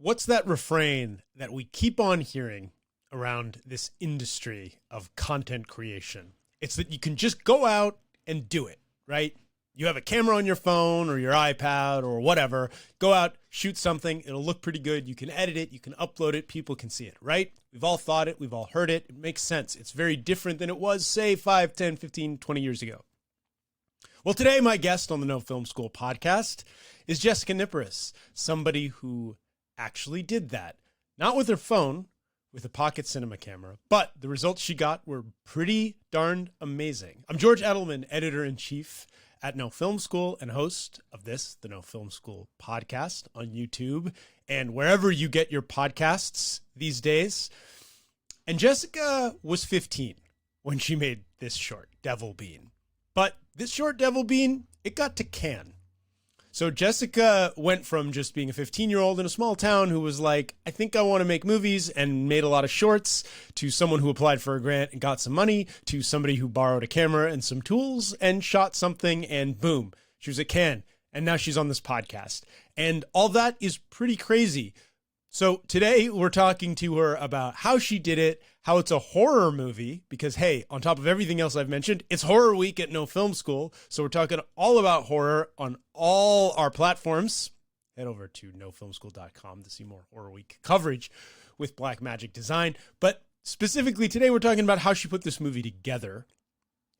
What's that refrain that we keep on hearing around this industry of content creation? It's that you can just go out and do it, right? You have a camera on your phone or your iPad or whatever, go out, shoot something, it'll look pretty good, you can edit it, you can upload it, people can see it, right? We've all thought it, we've all heard it, it makes sense. It's very different than it was, say, 5, 10, 15, 20 years ago. Well, today my guest on the No Film School podcast is Jessica Nipperess, somebody who actually did that. Not with her phone, with a pocket cinema camera, but the results she got were pretty darn amazing. I'm George Edelman, editor-in-chief at No Film School and host of this, the No Film School podcast on YouTube and wherever you get your podcasts these days. And Jessica was 15 when she made this short, Devil Bean. But this short, Devil Bean, it got to Cannes. So Jessica went from just being a 15-year-old in a small town who was like, I think I want to make movies, and made a lot of shorts, to someone who applied for a grant and got some money, to somebody who borrowed a camera and some tools and shot something, and boom, she was at Cannes. And now she's on this podcast. And all that is pretty crazy. So today we're talking to her about how she did it, how it's a horror movie, because hey, on top of everything else I've mentioned, it's horror week at No Film School. So we're talking all about horror on all our platforms. Head over to nofilmschool.com to see more horror week coverage with Blackmagic Design. But specifically today, we're talking about how she put this movie together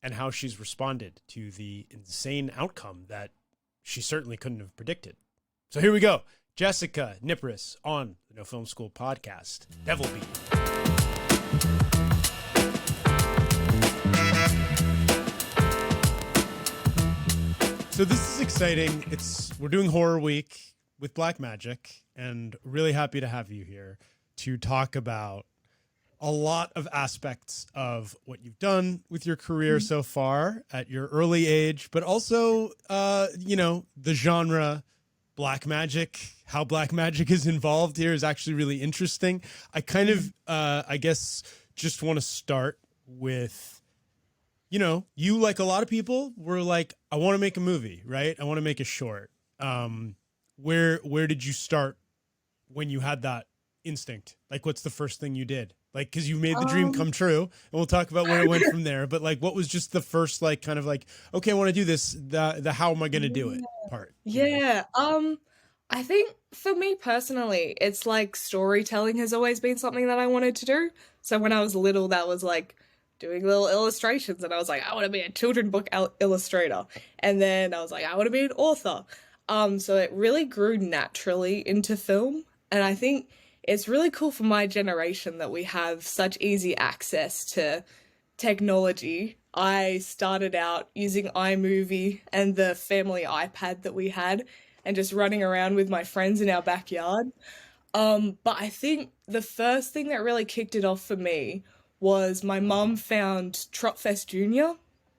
and how she's responded to the insane outcome that she certainly couldn't have predicted. So here we go. Jessica Nipperess on the No Film School podcast, Devil Bean. So this is exciting. We're doing Horror Week with Blackmagic, and really happy to have you here to talk about a lot of aspects of what you've done with your career so far at your early age, but also, the genre Blackmagic, how Blackmagic is involved here is actually really interesting. I kind of, I guess, just want to start with, you, like a lot of people, were like, I want to make a movie, right? I want to make a short. Where did you start when you had that instinct? Like, what's the first thing you did? Like, because you made the dream come true, and we'll talk about where it went from there. But like, what was just the first, like, kind of like, okay, I want to do this, the how am I going to do it part? Yeah. I think for me personally, it's like storytelling has always been something that I wanted to do. So when I was little, that was like doing little illustrations, and I was like, I want to be a children book illustrator. And then I was like, I want to be an author. So it really grew naturally into film. And I think it's really cool for my generation that we have such easy access to technology. I started out using iMovie and the family iPad that we had and just running around with my friends in our backyard. But I think the first thing that really kicked it off for me was my mum found Tropfest Junior,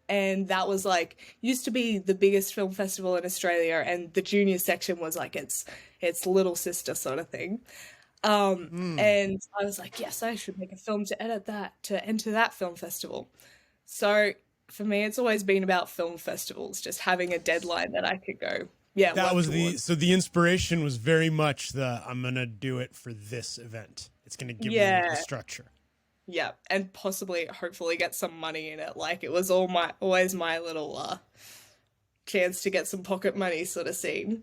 and that was like, used to be the biggest film festival in Australia, and the junior section was like its little sister sort of thing. And I was like, yes, I should make a film to enter that film festival. So for me, it's always been about film festivals, just having a deadline that I could go. Yeah, that was so the inspiration was very much I'm going to do it for this event. It's going to give me the structure. Yeah, and possibly, hopefully get some money in it. Like, it was always my little chance to get some pocket money sort of scene.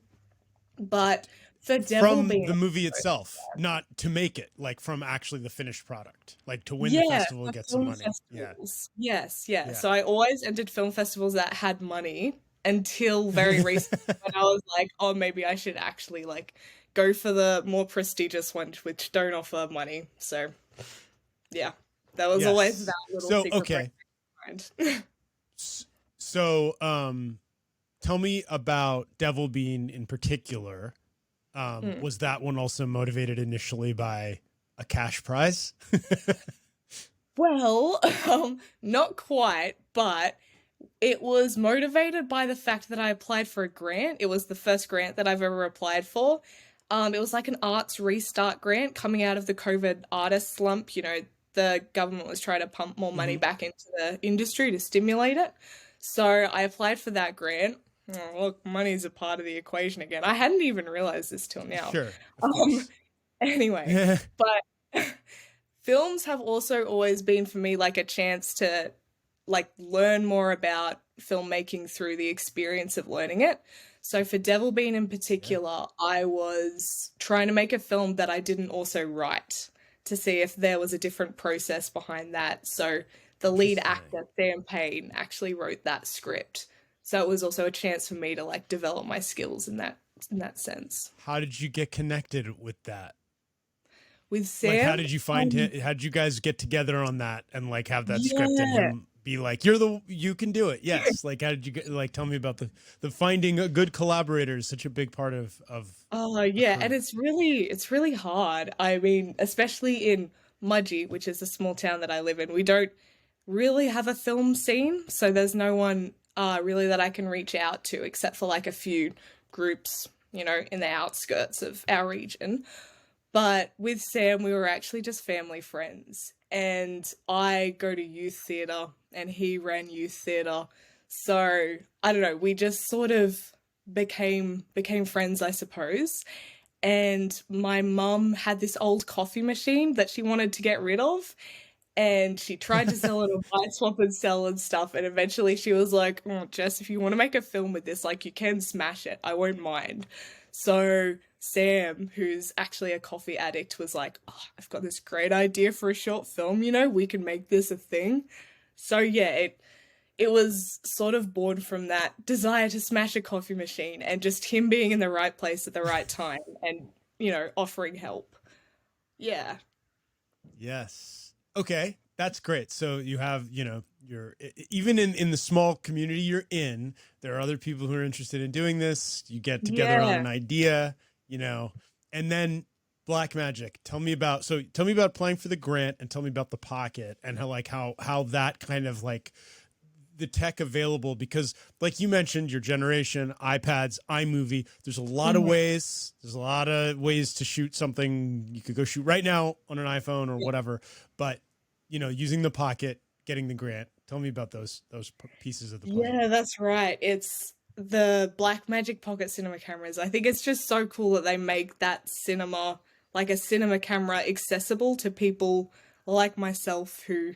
But for Devil Bean, from the movie itself, not to make it, like from actually the finished product, like to win the festival and get some money. Festivals. Yeah. So I always entered film festivals that had money until very recently when I was like, oh, maybe I should actually like go for the more prestigious ones which don't offer money. So yeah, that was always that little secret. Okay. So tell me about Devil Bean in particular. Was that one also motivated initially by a cash prize? Well, not quite, but it was motivated by the fact that I applied for a grant. It was the first grant that I've ever applied for. It was like an arts restart grant coming out of the COVID artist slump. The government was trying to pump more money back into the industry to stimulate it. So I applied for that grant. Oh, look, money's a part of the equation again. I hadn't even realized this till now. Sure. Anyway, Yeah. but films have also always been for me like a chance to like learn more about filmmaking through the experience of learning it. So for Devil Bean in Yeah. particular, I was trying to make a film that I didn't also write to see if there was a different process behind that. So the lead Interesting. actor, Sam Payne, actually wrote that script. So it was also a chance for me to like develop my skills in that sense. How did you get connected with that? With Like, how Sam, did you find him? How did you guys get together on that and like have that script and yeah. him be like, you can do it. Yes. Like, how did you get, like, tell me about the finding a good collaborator is such a big part of Oh a yeah, and crew. it's really hard. I mean, especially in Mudgee, which is a small town that I live in, we don't really have a film scene, so there's no one really that I can reach out to except for like a few groups, in the outskirts of our region. But with Sam, we were actually just family friends. And I go to youth theatre and he ran youth theatre. So I don't know, we just sort of became friends, I suppose. And my mum had this old coffee machine that she wanted to get rid of. And she tried to sell it on buy swap and sell and stuff. And eventually she was like, oh, Jess, if you want to make a film with this, like you can smash it. I won't mind. So Sam, who's actually a coffee addict, was like, oh, I've got this great idea for a short film, we can make this a thing. So yeah, it was sort of born from that desire to smash a coffee machine and just him being in the right place at the right time and, offering help. Yeah. Yes. Okay, that's great. So you have, you're even in the small community you're in, there are other people who are interested in doing this. You get together on Yeah. an idea, and then Black Magic. Tell me about applying for the grant and tell me about the pocket and how that kind of like the tech available because like you mentioned your generation iPads iMovie Mhm. there's a lot of ways to shoot something you could go shoot right now on an iPhone or Yeah. whatever but using the pocket getting the grant tell me about those pieces of the puzzle. Yeah, that's right. It's the Blackmagic Pocket Cinema cameras. I think it's just so cool that they make that cinema, like a cinema camera, accessible to people like myself who,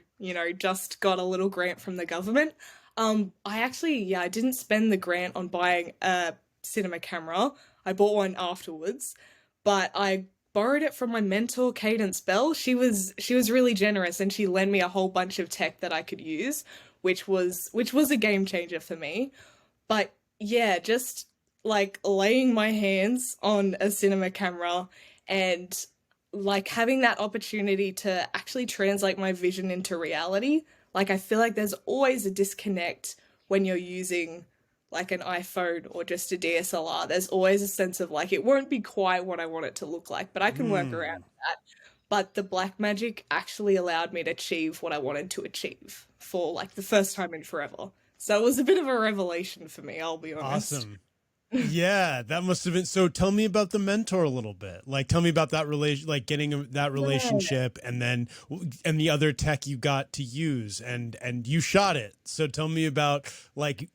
just got a little grant from the government. I actually, yeah, I didn't spend the grant on buying a cinema camera. I bought one afterwards, but I borrowed it from my mentor, Cadence Bell. She was really generous and she lent me a whole bunch of tech that I could use which was a game changer for me. But yeah, just like laying my hands on a cinema camera and like having that opportunity to actually translate my vision into reality. Like I feel like there's always a disconnect when you're using like an iPhone or just a DSLR. There's always a sense of like it won't be quite what I want it to look like, but I can work around Hmm. that. But the black magic actually allowed me to achieve what I wanted to achieve for like the first time in forever. So it was a bit of a revelation for me, I'll be honest. Awesome. Yeah, that must have been. So tell me about the mentor a little bit. Like, tell me about that relation, like getting that Yeah. relationship, and then and the other tech you got to use, and you shot it. So tell me about like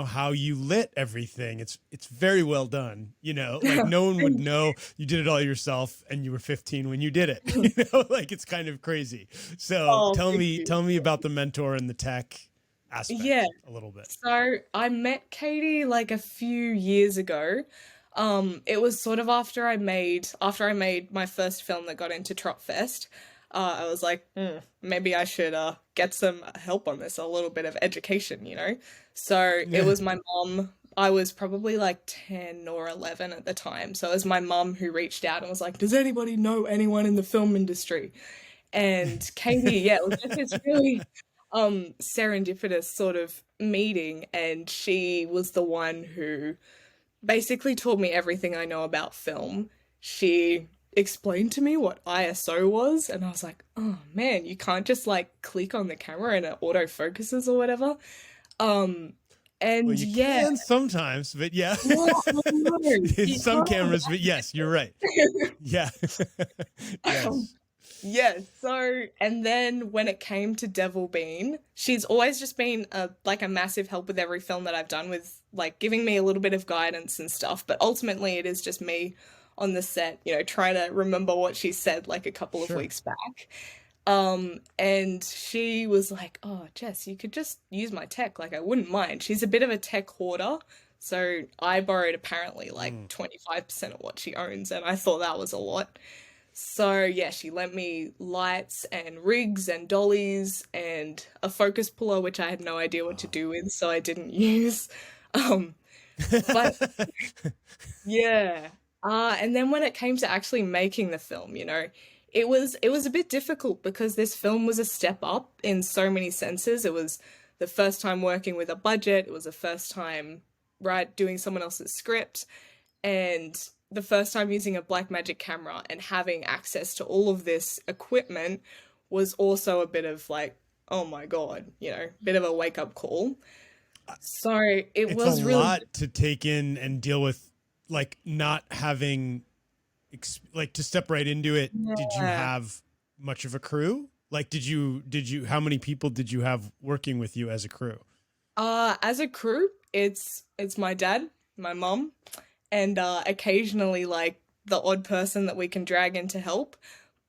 how you lit everything. It's very well done. Like no one would know you did it all yourself, and you were 15 when you did it. Like it's kind of crazy. So Oh, tell thank me you. tell me about the mentor and the tech Yeah. aspect a little bit. So I met Katie like a few years ago. It was sort of after I made my first film that got into Trop Fest. I was like, maybe I should get some help on this, a little bit of education. So it Yeah. was my mom. I was probably like 10 or 11 at the time. So it was my mom who reached out and was like, does anybody know anyone in the film industry? And Katie, yeah, it was just this really serendipitous sort of meeting, and she was the one who basically taught me everything I know about film. She explained to me what ISO was, and I was like, oh man, you can't just like click on the camera and it auto focuses or whatever. Um, Well, and you yeah, can sometimes, but yeah, yeah, I know, in you some can't. cameras, but yes, you're right. Yeah. Yes. Yeah, so and then when it came to Devil Bean, she's always just been a massive help with every film that I've done with like giving me a little bit of guidance and stuff, but ultimately it is just me on the set, you know, trying to remember what she said like a couple of Sure. weeks back. And she was like, "Oh, Jess, you could just use my tech. Like, I wouldn't mind." She's a bit of a tech hoarder, so I borrowed apparently like Mm. 25% of what she owns, and I thought that was a lot. So yeah, she lent me lights and rigs and dollies and a focus puller, which I had no idea what to Wow. do with, so I didn't use. Um, but yeah. And then when it came to actually making the film, you know, it was a bit difficult because this film was a step up in so many senses. It was the first time working with a budget, it was the first time, right, doing someone else's script, and the first time using a Blackmagic camera and having access to all of this equipment was also a bit of like, oh my God, you know, bit of a wake up call. So it It's a was really, lot to take in and deal with, like not having like to step right into it. Did you yeah. have much of a crew? Like, did you how many people did you have working with you as a crew? As a crew, it's my dad, my mom, and occasionally like the odd person that we can drag in to help.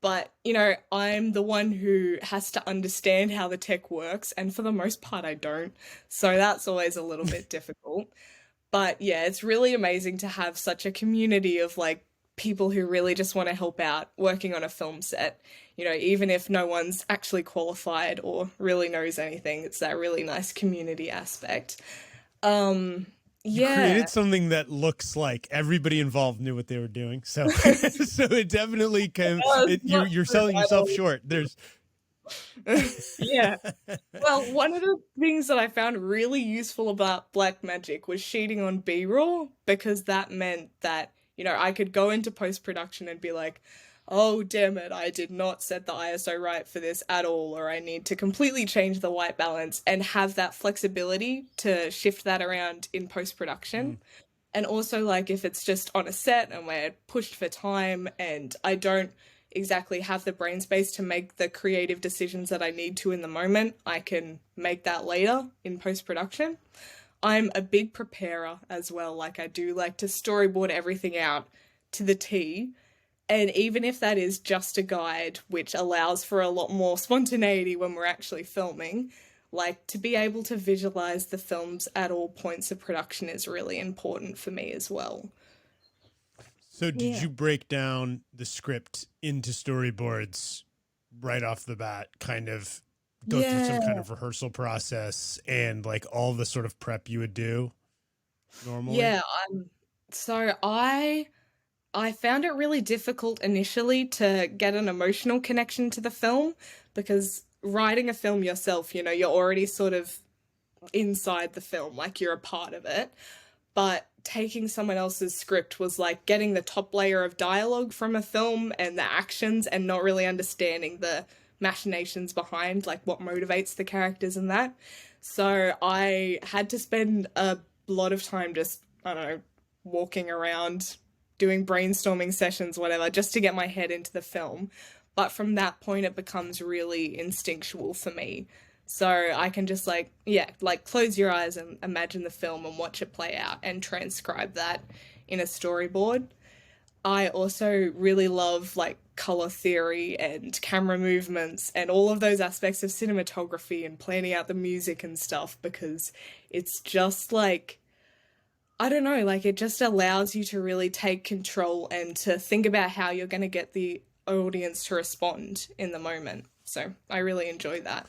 But, you know, I'm the one who has to understand how the tech works, and for the most part, I don't. So that's always a little bit difficult. But yeah, it's really amazing to have such a community of like people who really just want to help out working on a film set. You know, even if no one's actually qualified or really knows anything, it's that really nice community aspect. Um, You yeah. created something that looks like everybody involved knew what they were doing. So so it definitely came It's not you're true selling at yourself all. short. There's Yeah. Well, one of the things that I found really useful about Black Magic was sheeting on B-roll because that meant that, you know, I could go into post-production and be like, oh, damn it, I did not set the ISO right for this at all, or I need to completely change the white balance and have that flexibility to shift that around in post-production. Mm. And also, like, if it's just on a set and we're pushed for time and I don't exactly have the brain space to make the creative decisions that I need to in the moment, I can make that later in post production. I'm a big preparer as well. Like, I do like to storyboard everything out to the T. And even if that is just a guide, which allows for a lot more spontaneity when we're actually filming, like to be able to visualize the films at all points of production is really important for me as well. So did Yeah. you break down the script into storyboards right off the bat, kind of go through some kind Yeah. of rehearsal process and like all the sort of prep you would do normally? Yeah, so I found it really difficult initially to get an emotional connection to the film because writing a film yourself, you know, you're already sort of inside the film, like you're a part of it. But taking someone else's script was like getting the top layer of dialogue from a film and the actions and not really understanding the machinations behind like what motivates the characters and that. So I had to spend a lot of time just, I don't know, walking around, doing brainstorming sessions, whatever, just to get my head into the film. But from that point, it becomes really instinctual for me. So I can just like, yeah, like close your eyes and imagine the film and watch it play out and transcribe that in a storyboard. I also really love like color theory and camera movements and all of those aspects of cinematography and planning out the music and stuff because it's just like, I don't know, like it just allows you to really take control and to think about how you're going to get the audience to respond in the moment. So I really enjoy that.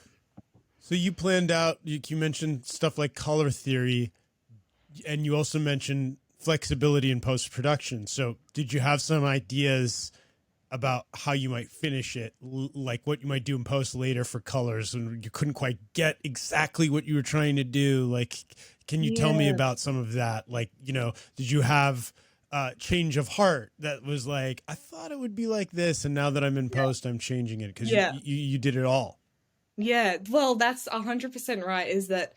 So you planned out, you mentioned stuff like color theory, and you also mentioned flexibility in post production. So did you have some ideas about how you might finish it, like what you might do in post later for colors, and you couldn't quite get exactly what you were trying to do? Like, can you tell me Yeah. about some of that? Like, did you have change of heart that was like, I thought it would be like this, and now that I'm in post, I'm changing it because Yeah. you did it all. Yeah. Well, that's 100% right. Is that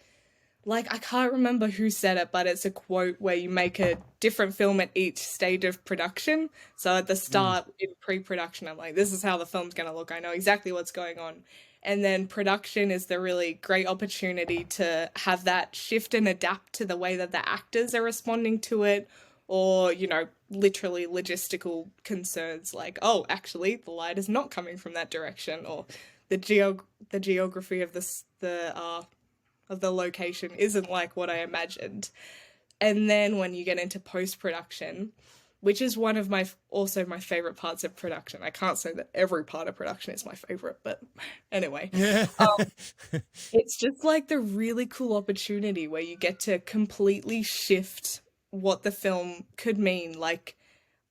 like I can't remember who said it, but it's a quote where you make a different film at each stage of production. So at the Mm. start in pre-production, I'm like, this is how the film's gonna look. I know exactly what's going on. And then production is the really great opportunity to have that shift and adapt to the way that the actors are responding to it, or, you know, literally logistical concerns like, oh, actually the light is not coming from that direction, or the geography of the location isn't like what I imagined. And then when you get into post production, which is one of my also my favorite parts of production. I can't say that every part of production is my favorite, but anyway, it's just like the really cool opportunity where you get to completely shift what the film could mean. Like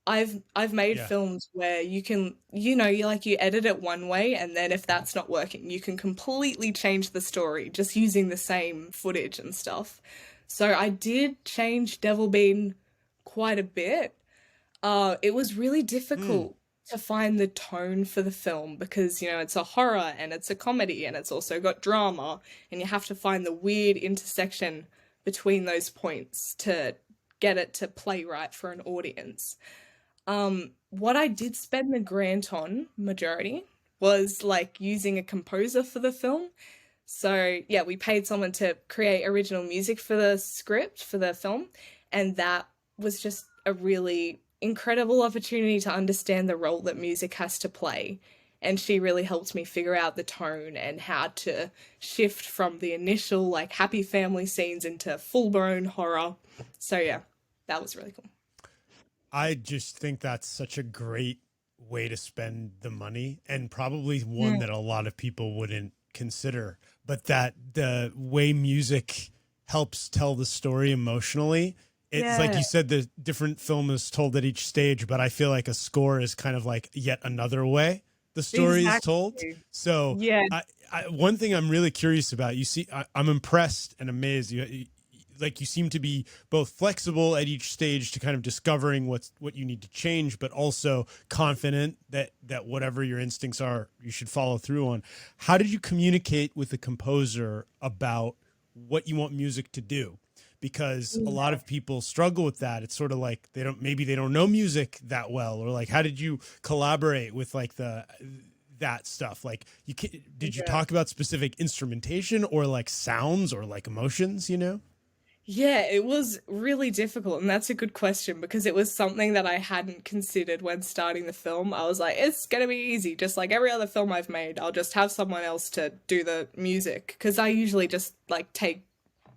I've made Yeah. films where you can, you know, you edit it one way, and then if that's not working, you can completely change the story just using the same footage and stuff. So I did change Devil Bean quite a bit. It was really Hmm. difficult to find the tone for the film because, you know, it's a horror and it's a comedy and it's also got drama, and you have to find the weird intersection between those points to get it to play right for an audience. What I did spend the grant on majority was like using a composer for the film. So yeah, we paid someone to create original music for the script for the film, and that was just a really incredible opportunity to understand the role that music has to play. And she really helped me figure out the tone and how to shift from the initial like happy family scenes into full-blown horror. So yeah, that was really cool. I just think that's such a great way to spend the money, and probably one Mm, that a lot of people wouldn't consider, but that the way music helps tell the story emotionally. It's like yeah, you said, the different film is told at each stage, but I feel like a score is kind of like yet another way the story is told. exactly. So Yeah, one thing I'm really curious about, you see, I'm impressed and amazed. Like you seem to be both flexible at each stage to kind of discovering what you need to change, but also confident that whatever your instincts are, you should follow through on. How did you communicate with the composer about what you want music to do? Because a lot yeah, of people struggle with that. It's sort of like maybe they don't know music that well, or like how did you collaborate with like the that stuff? Like did you yeah. talk about specific instrumentation or like sounds or like emotions, you know? Yeah, it was really difficult, and that's a good question because it was something that I hadn't considered when starting the film. I was like, it's gonna be easy, just like every other film I've made. I'll just have someone else to do the music because I usually just like take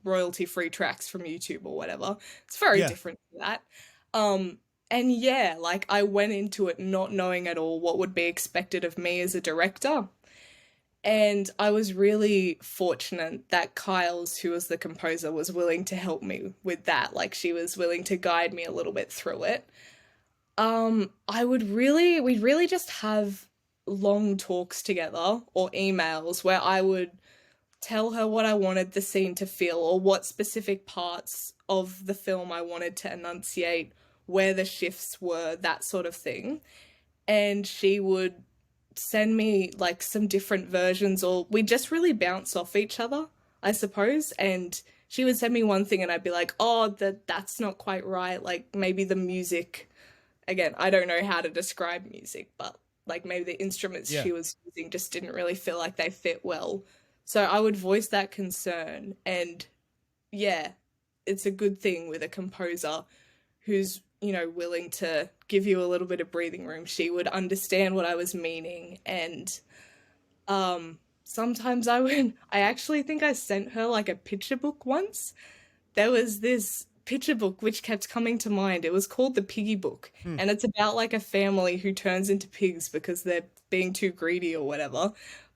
royalty-free tracks from YouTube or whatever. It's very Yeah. different to that. Um, and yeah, like I went into it not knowing at all what would be expected of me as a director. And I was really fortunate that Kyle's, who was the composer, was willing to help me with that. Like she was willing to guide me a little bit through it. We'd really just have long talks together or emails where I would tell her what I wanted the scene to feel or what specific parts of the film I wanted to enunciate, where the shifts were, that sort of thing. And she would send me like some different versions, or we just really bounce off each other, I suppose. And she would send me one thing and I'd be like, oh, that's not quite right. Like maybe the music, again, I don't know how to describe music, but like maybe the instruments Yeah. she was using just didn't really feel like they fit well. So I would voice that concern. And yeah, it's a good thing with a composer who's, you know, willing to give you a little bit of breathing room. She would understand what I was meaning. And sometimes I actually think I sent her like a picture book once. There was this picture book which kept coming to mind. It was called The Piggy Book, Hmm. and it's about like a family who turns into pigs because they're being too greedy or whatever.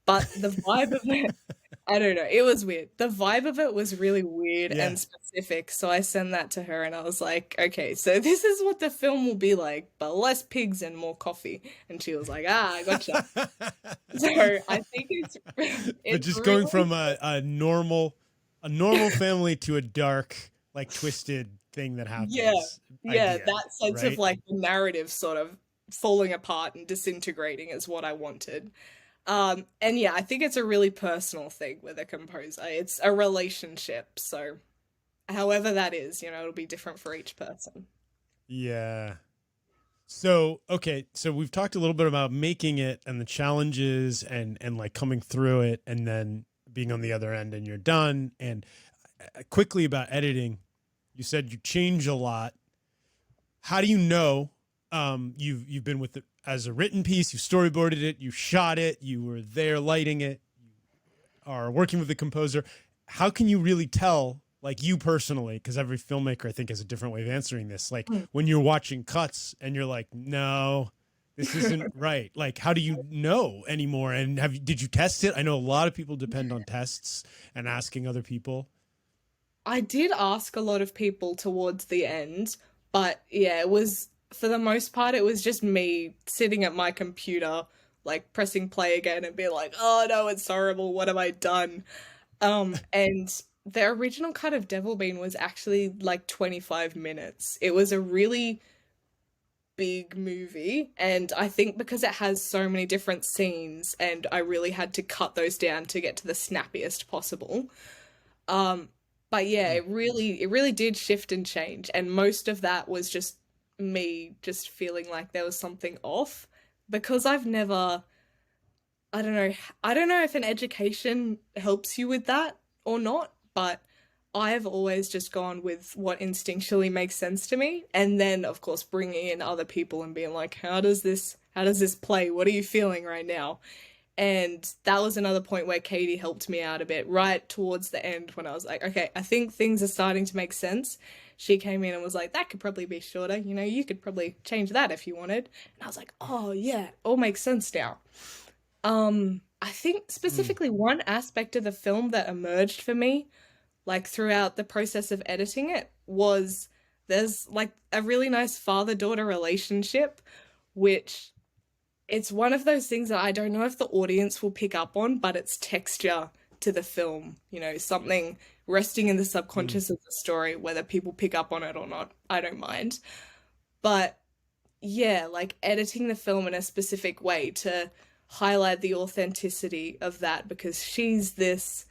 But the vibe of it, I don't know, it was weird. The vibe of it was really weird Yeah. and specific. So I sent that to her and I was like, okay, so this is what the film will be like, but less pigs and more coffee. And she was like, ah, gotcha. So I think it's But it's just going really from a normal family to a dark, like twisted thing that yeah, happens yeah, idea, that sense of right? like the narrative sort of falling apart and disintegrating is what I wanted. And yeah, I think it's a really personal thing with a composer. It's a relationship, so however that is, you know, it'll be different for each person. Yeah. So, okay, so we've talked a little bit about making it and the challenges and like coming through it and then being on the other end and you're done. And quickly about editing, you said you change a lot. how do you know you've been with it as a written piece, you storyboarded it, you shot it, you were there lighting it, you are working with the composer. How can you really tell, like you personally, because every filmmaker I think has a different way of answering this, like Mm. when you're watching cuts and you're like, no, this isn't right. Like, how do you know anymore? And did you test it? I know a lot of people depend on tests and asking other people. I did ask a lot of people towards the end, but yeah, it was for the most part it was just me sitting at my computer, like pressing play again and being like, "Oh no, it's horrible. What have I done?" And the original cut of Devil Bean was actually like 25 minutes. It was a really big movie, and I think because it has so many different scenes and I really had to cut those down to get to the snappiest possible. Um, but yeah, Mm. it really did shift and change, and most of that was just me just feeling like there was something off because I've never I don't know I don't know if an education helps you with that or not, but I've always just gone with what instinctually makes sense to me, and then of course bringing in other people and being like, how does this play? What are you feeling right now? And that was another point where Katie helped me out a bit right towards the end when I was like, okay, I think things are starting to make sense. She came in and was like, that could probably be shorter. You could probably change that if you wanted. And I was like, oh, yeah, all makes sense now. I think Mm. specifically one aspect of the film that emerged for me, like throughout the process of editing it, was there's like a really nice father-daughter relationship, which it's one of those things that I don't know if the audience will pick up on, but it's texture to the film, something resting in the Mm. subconscious of the story, whether people pick up on it or not, I don't mind. But yeah, like editing the film in a specific way to highlight the authenticity of that because she's this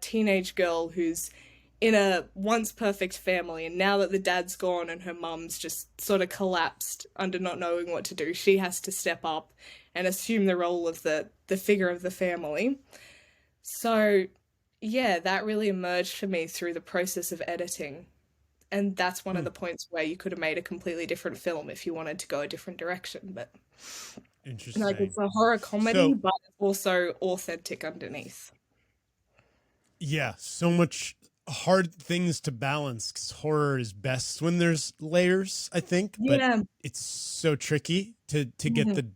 teenage girl who's in a once perfect family, and now that the dad's gone and her mum's just sort of collapsed under not knowing what to do, she has to step up and assume the role of the figure of the family. So yeah, that really emerged for me through the process of editing. And that's one of Hmm. the points where you could have made a completely different film if you wanted to go a different direction. But like Interesting. it's a horror comedy, So but it's also authentic underneath. yeah, so much hard things to balance because horror is best when there's layers, I think, but Yeah. it's so tricky to get Mhm.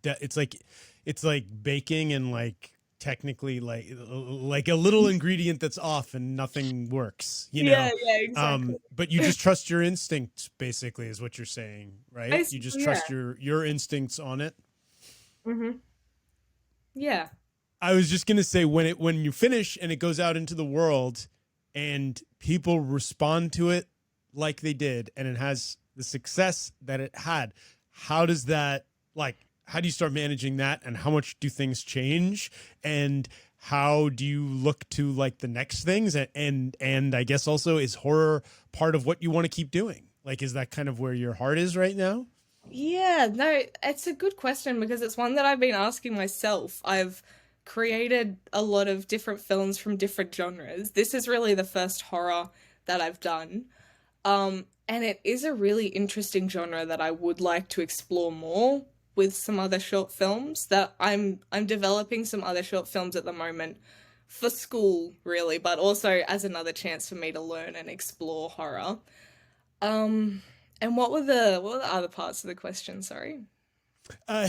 it's like baking and like technically like a little ingredient that's off and nothing works, you Yeah, know. yeah, exactly. But you just trust your instinct basically is what you're saying, right? You just Basically, yeah. trust your instincts on it. Hmm. Yeah. I was just gonna say when you finish and it goes out into the world and people respond to it like they did and it has the success that it had, how does that like how do you start managing that and how much do things change and how do you look to like the next things and I guess also is horror part of what you want to keep doing? Like is that kind of where your heart is right now? Yeah, no, it's a good question because it's one that I've been asking myself. I've created a lot of different films from different genres. This is really the first horror that I've done. And it is a really interesting genre that I would like to explore more with some other short films that I'm developing some other short films at the moment for school really, but also as another chance for me to learn and explore horror. Um and what were the other parts of the question, sorry? Uh,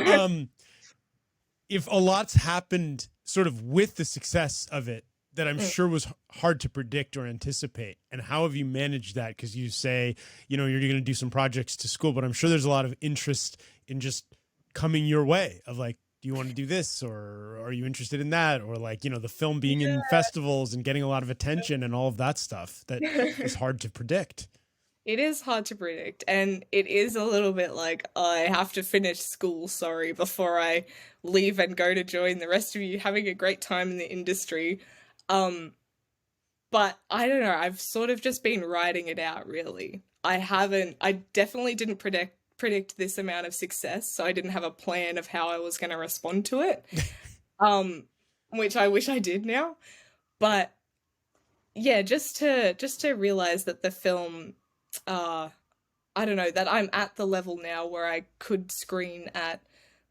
um if a lot's happened sort of with the success of it that I'm Mm. sure was hard to predict or anticipate. And how have you managed that? Because you say, you know, you're going to do some projects to school, but I'm sure there's a lot of interest in just coming your way of like, do you want to do this or are you interested in that? Or like, you know, the film being in festivals and getting a lot of attention and all of that stuff that Yeah. is hard to predict. It is hard to predict, and it is a little bit like I have to finish school, sorry, before I leave and go to join the rest of you having a great time in the industry. Um, but I don't know, I've sort of just been writing it out, really. I definitely didn't predict this amount of success, so I didn't have a plan of how I was going to respond to it. Um, which I wish I did now. But yeah, just to realize that the film uh I don't know, that I'm at the level now where I could screen at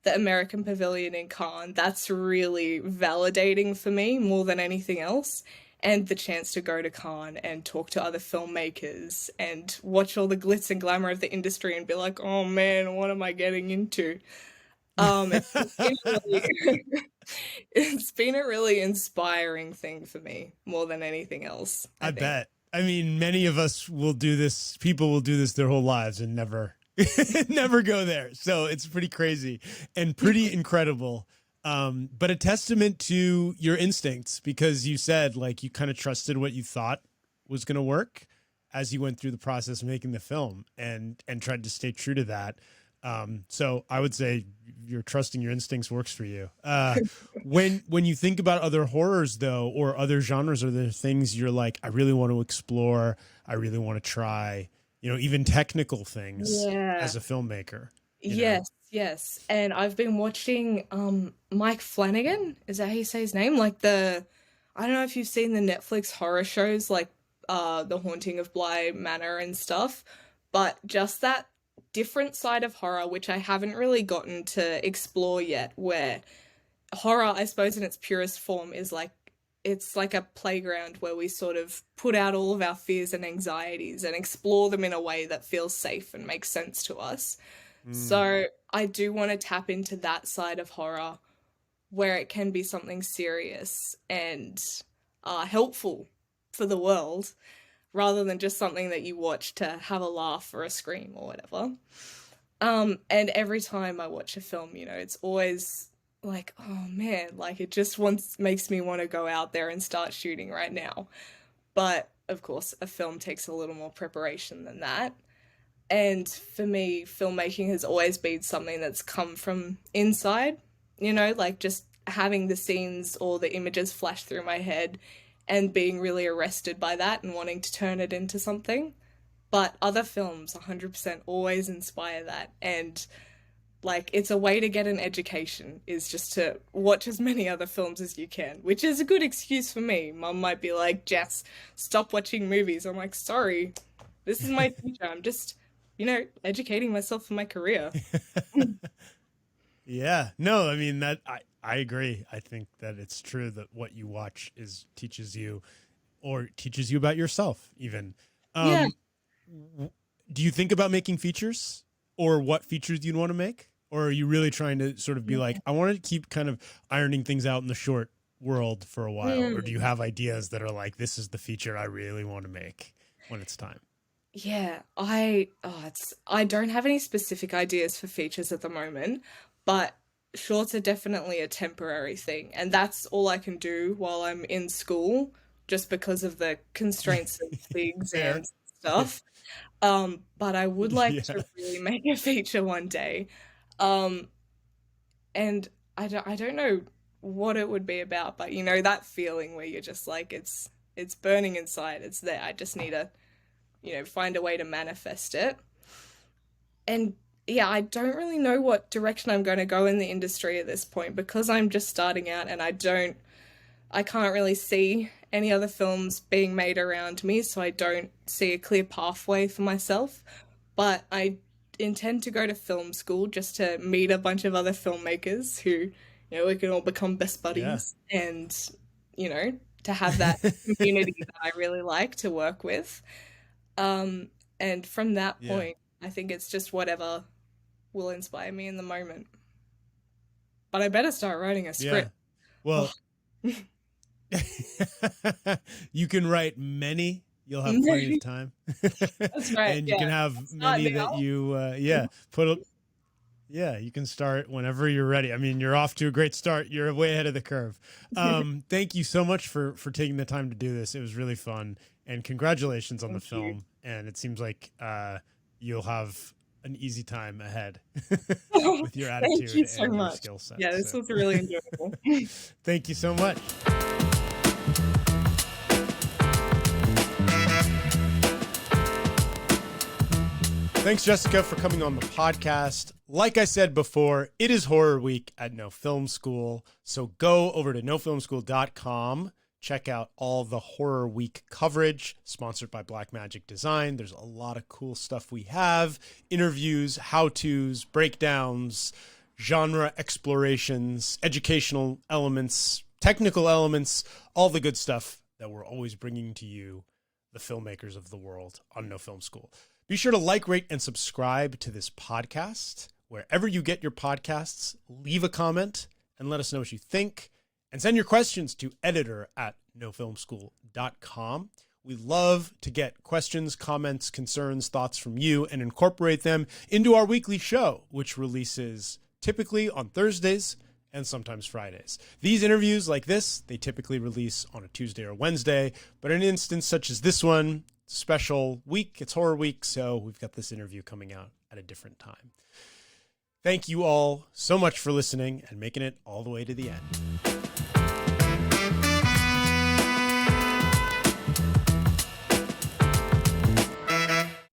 the American Pavilion in Cannes. That's really validating for me more than anything else. And the chance to go to Cannes and talk to other filmmakers and watch all the glitz and glamour of the industry and be like, oh man, what am I getting into? It's been really, it's been a really inspiring thing for me more than anything else, I I think. bet. I mean, many of us will do this. People will do this their whole lives and never, never go there. So it's pretty crazy and pretty incredible. But a testament to your instincts, because you said like you kind of trusted what you thought was going to work as you went through the process of making the film and tried to stay true to that. So I would say you're trusting your instincts works for you. When you think about other horrors though, or other genres, are there things you're like, I really want to explore, I really want to try, even technical things Yeah. as a filmmaker, Yes, yes. And I've been watching Mike Flanagan, is that how you say his name? Like I don't know if you've seen the Netflix horror shows like The Haunting of Bly Manor and stuff, but just that different side of horror which I haven't really gotten to explore yet, where horror, I suppose in its purest form, is like it's like a playground where we sort of put out all of our fears and anxieties and explore them in a way that feels safe and makes sense to us. Mm, So I do want to tap into that side of horror where it can be something serious and helpful for the world rather than just something that you watch to have a laugh or a scream or whatever. And every time I watch a film, it's always like, oh man, like it just wants makes me want to go out there and start shooting right now. But of course, a film takes a little more preparation than that. And for me, filmmaking has always been something that's come from inside, like just having the scenes or the images flash through my head and being really arrested by that and wanting to turn it into something. But other films 100% always inspire that. And like it's a way to get an education is just to watch as many other films as you can, which is a good excuse for me. Mum might be like, Jess, stop watching movies. I'm like, sorry, this is my future. I'm just educating myself for my career. yeah, no, I mean I agree. I think that it's true that what you watch teaches you or teaches you about yourself even. Yeah. Um, do you think about making features or what features you'd want to make? Or are you really trying to sort of be like, I want to keep kind of ironing things out in the short world for a while? Or do you Mm. have ideas that are like, this is the feature I really want to make when it's time? Yeah, I don't have any specific ideas for features at the moment, but shorts are definitely a temporary thing, and that's all I can do while I'm in school, just because of the constraints of the Fair. exams and stuff. But I would like Yeah. to really make a feature one day. Um, and I don't know what it would be about, but that feeling where you're just like it's burning inside, it's there. I just need to find a way to manifest it. And yeah, I don't really know what direction I'm going to go in the industry at this point because I'm just starting out and I can't really see any other films being made around me, so I don't see a clear pathway for myself. But I intend to go to film school just to meet a bunch of other filmmakers who, we can all become best Yeah. buddies and, you know, to have that community that I really like to work with. Um, and from that Yeah. point, I think it's just whatever will inspire me in the moment. But I better start writing a Yeah. script. Oh, Well, you can write many. You'll have plenty of time, that's right. and you Yeah. can have Start many that now. you, yeah, put. Yeah, you can start whenever you're ready. I mean, you're off to a great start. You're way ahead of the curve. Thank you so much for taking the time to do this. It was really fun, and congratulations on the Thank you. film. And it seems like you'll have an easy time ahead with your Thank attitude you so and your much. skill set. Yeah, this So, was really enjoyable. thank you so much. Thanks, Jessica, for coming on the podcast. Like I said before, it is Horror Week at No Film School. So go over to nofilmschool.com check out all the Horror Week coverage sponsored by Blackmagic Design. There's a lot of cool stuff we have: interviews, how-tos, breakdowns, genre explorations, educational elements, technical elements, all the good stuff that we're always bringing to you, the filmmakers of the world, on No Film School. Be sure to like, rate, and subscribe to this podcast. Wherever you get your podcasts, leave a comment and let us know what you think. And send your questions to editor@nofilmschool.com. We love to get questions, comments, concerns, thoughts from you and incorporate them into our weekly show, which releases typically on Thursdays and sometimes Fridays. These interviews like this, they typically release on a Tuesday or Wednesday, but in an instance such as this one, special week, it's Horror Week, so we've got this interview coming out at a different time. Thank you all so much for listening and making it all the way to the end.